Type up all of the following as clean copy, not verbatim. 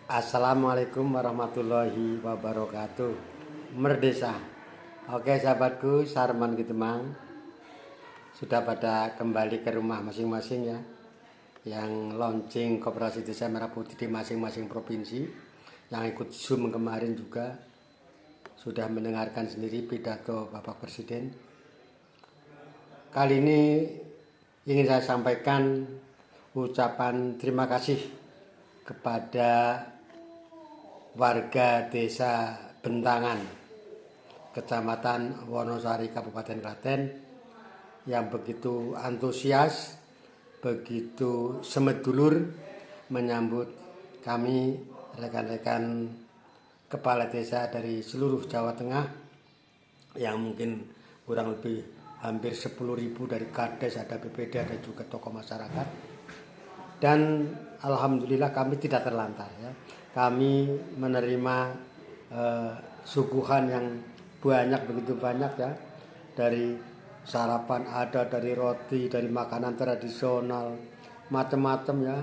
Assalamualaikum warahmatullahi wabarakatuh. Merdesa. Oke sahabatku, Sarman Gitemang sudah pada kembali ke rumah masing-masing ya. Yang launching Koperasi Desa Merah Putih di masing-masing provinsi. Yang ikut Zoom kemarin juga sudah mendengarkan sendiri pidato Bapak Presiden. Kali ini ingin saya sampaikan ucapan terima kasih kepada warga desa Bentangan, Kecamatan Wonosari, Kabupaten Klaten yang begitu antusias, begitu semedulur menyambut kami rekan-rekan kepala desa dari seluruh Jawa Tengah yang mungkin kurang lebih hampir 10.000 dari Kades, ada BPD, ada juga tokoh masyarakat. Dan alhamdulillah kami tidak terlantar ya. Kami menerima suguhan yang begitu banyak ya. Dari sarapan ada, dari roti, dari makanan tradisional, macam-macam ya.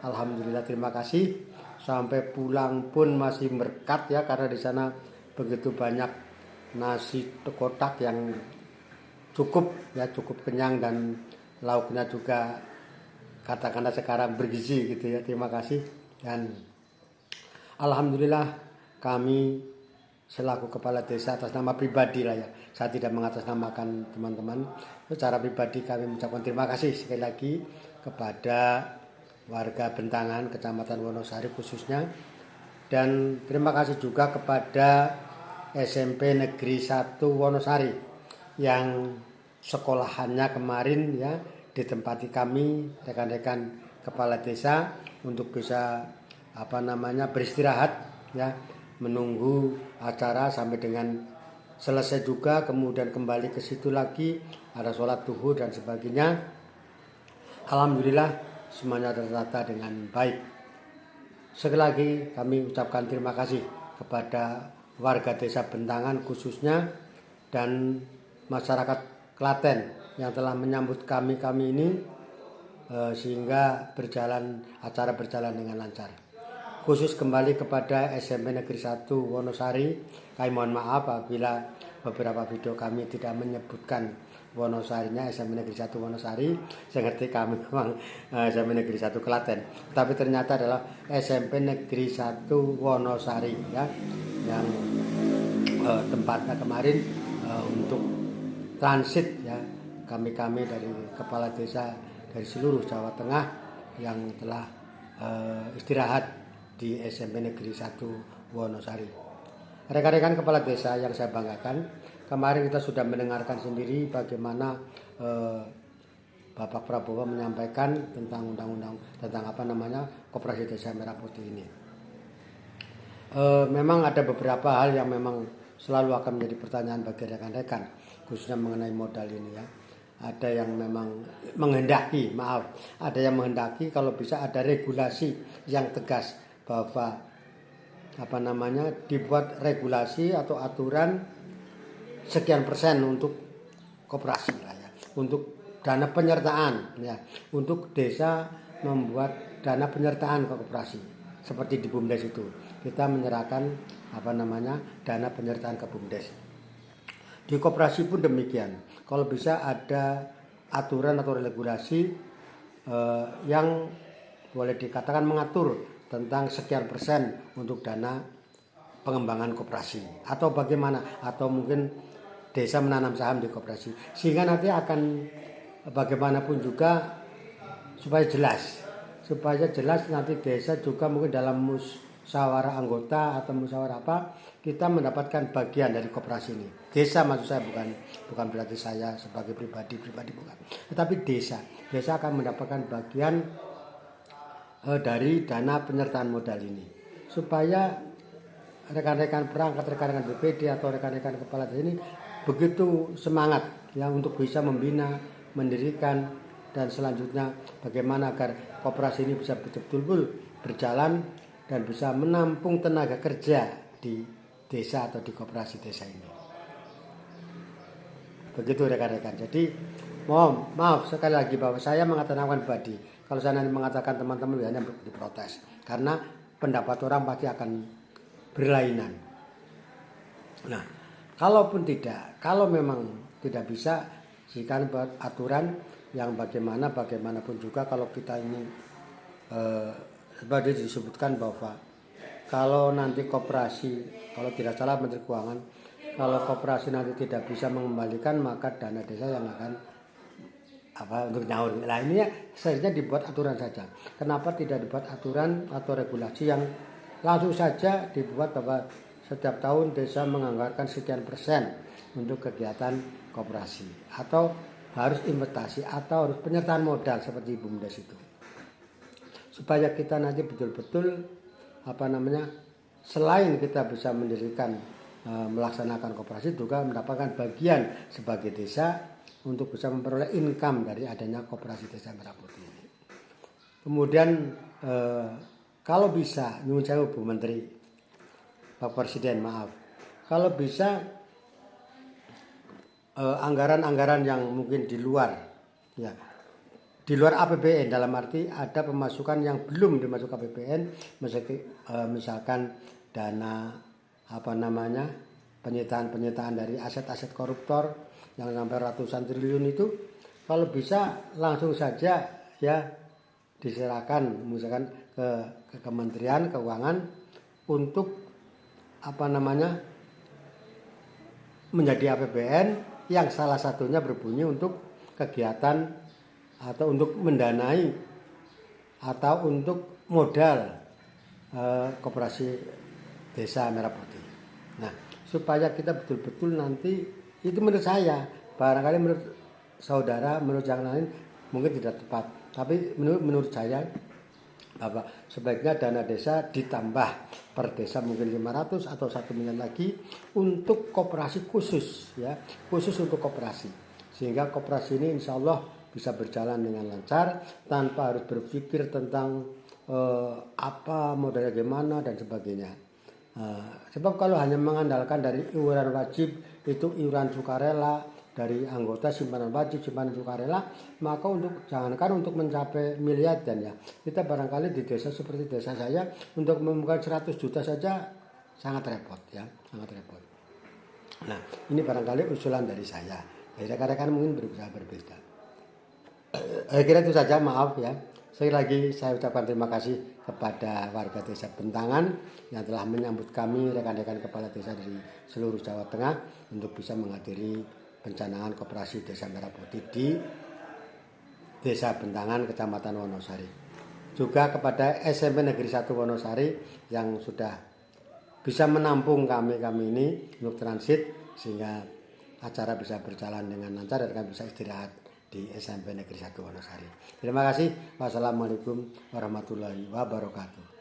Alhamdulillah, terima kasih. Sampai pulang pun masih berkat ya, karena di sana begitu banyak nasi kotak yang cukup ya, cukup kenyang, dan lauknya juga katakanlah sekarang bergizi gitu ya. Terima kasih. Dan alhamdulillah kami selaku kepala desa atas nama pribadi lah ya, saya tidak mengatasnamakan teman-teman, secara pribadi kami mengucapkan terima kasih sekali lagi kepada warga Bentangan, Kecamatan Wonosari khususnya, dan terima kasih juga kepada SMP Negeri 1 Wonosari yang sekolahannya kemarin ya ditempati kami rekan-rekan kepala desa untuk bisa beristirahat ya, menunggu acara sampai dengan selesai juga, kemudian kembali ke situ lagi, ada sholat duhur dan sebagainya. Alhamdulillah semuanya tertata dengan baik. Sekali lagi kami ucapkan terima kasih kepada warga desa Bentangan khususnya dan masyarakat Klaten yang telah menyambut kami ini sehingga acara berjalan dengan lancar. Khusus kembali kepada SMP Negeri 1 Wonosari, kami mohon maaf apabila beberapa video kami tidak menyebutkan Wonosarinya, SMP Negeri 1 Wonosari. Saya ngerti kami memang SMP Negeri 1 Klaten, tapi ternyata adalah SMP Negeri 1 Wonosari ya, yang tempatnya kemarin untuk transit ya, kami dari kepala desa dari seluruh Jawa Tengah yang telah istirahat di SMP Negeri 1 Wonosari. Rekan-rekan kepala desa yang saya banggakan, kemarin kita sudah mendengarkan sendiri bagaimana Bapak Prabowo menyampaikan tentang undang-undang tentang Koperasi Desa Merah Putih ini. Memang ada beberapa hal yang memang selalu akan menjadi pertanyaan bagi rekan-rekan, khususnya mengenai modal ini ya. Ada yang memang menghendaki kalau bisa ada regulasi yang tegas, bahwa dibuat regulasi atau aturan sekian persen untuk koperasi lah ya, untuk dana penyertaan ya, untuk desa membuat dana penyertaan ke koperasi. Seperti di BUMDes itu kita menyerahkan dana penyertaan ke BUMDes. Di koperasi pun demikian. Kalau bisa ada aturan atau regulasi yang boleh dikatakan mengatur tentang sekian persen untuk dana pengembangan koperasi, atau bagaimana, atau mungkin desa menanam saham di koperasi, sehingga nanti akan bagaimanapun juga supaya jelas nanti desa juga mungkin dalam musyawarah anggota atau musyawarah kita mendapatkan bagian dari koperasi ini. Desa maksud saya, bukan berarti saya sebagai pribadi bukan, tetapi desa akan mendapatkan bagian dari dana penyertaan modal ini, supaya rekan-rekan perangkat, rekan-rekan BPD atau rekan-rekan kepala desa ini begitu semangat ya untuk bisa membina, mendirikan, dan selanjutnya bagaimana agar koperasi ini bisa betul-betul berjalan dan bisa menampung tenaga kerja di desa atau di koperasi desa ini. Begitu rekan-rekan. Jadi maaf sekali lagi bahwa saya mengatasnamakan pribadi. Kalau saya nanti mengatakan teman-teman hanya diprotes, karena pendapat orang pasti akan berlainan. Nah, kalaupun tidak, kalau memang tidak bisa, silakan buat aturan yang bagaimanapun juga kalau kita ini seperti disebutkan bahwa kalau nanti koperasi, kalau tidak salah Menteri Keuangan, kalau koperasi nanti tidak bisa mengembalikan maka dana desa yang akan untuk nyaur. Nah ini ya seharusnya dibuat aturan saja. Kenapa tidak dibuat aturan atau regulasi yang langsung saja dibuat bahwa setiap tahun desa menganggarkan sekian persen untuk kegiatan koperasi, atau harus investasi, atau harus penyertaan modal seperti BUMDes itu, supaya kita nanti betul-betul selain kita bisa mendirikan melaksanakan koperasi juga mendapatkan bagian sebagai desa untuk bisa memperoleh income dari adanya koperasi desa Merah Putih ini. Kemudian kalau bisa, nyuwun sewu Bu Menteri, Pak Presiden, maaf, kalau bisa anggaran-anggaran yang mungkin di luar APBN, dalam arti ada pemasukan yang belum dimasuk APBN, misalkan dana penyitaan dari aset-aset koruptor yang sampai ratusan triliun itu, kalau bisa langsung saja ya diserahkan misalkan ke Kementerian Keuangan untuk menjadi APBN yang salah satunya berbunyi untuk kegiatan atau untuk mendanai atau untuk modal koperasi desa Merah Putih. Nah, supaya kita betul-betul nanti, itu menurut saya, barangkali menurut saudara, menurut yang lain mungkin tidak tepat, tapi menurut saya bahwa sebaiknya dana desa ditambah per desa mungkin 500 atau 1 miliar lagi untuk koperasi khusus, ya, khusus untuk koperasi, sehingga koperasi ini insya Allah bisa berjalan dengan lancar tanpa harus berpikir tentang apa modalnya gimana dan sebagainya. Sebab kalau hanya mengandalkan dari iuran wajib, itu iuran sukarela dari anggota, simpanan wajib, simpanan sukarela, maka jangankan untuk mencapai miliar, dan ya kita barangkali di desa seperti desa saya untuk membuka 100 juta saja sangat repot, ya, sangat repot. Nah, ini barangkali usulan dari saya. Rekan-rekan mungkin berbeda. Kira itu saja, maaf ya. Sekali lagi saya ucapkan terima kasih kepada warga desa Bentangan yang telah menyambut kami, rekan-rekan kepala desa dari seluruh Jawa Tengah, untuk bisa menghadiri pencanangan koperasi Desa Merah Putih di Desa Bentangan, Kecamatan Wonosari. Juga kepada SMP Negeri 1 Wonosari yang sudah bisa menampung kami ini untuk transit, sehingga acara bisa berjalan dengan lancar dan kami bisa istirahat di SMP Negeri 1 Wonosari. Terima kasih. Wassalamualaikum warahmatullahi wabarakatuh.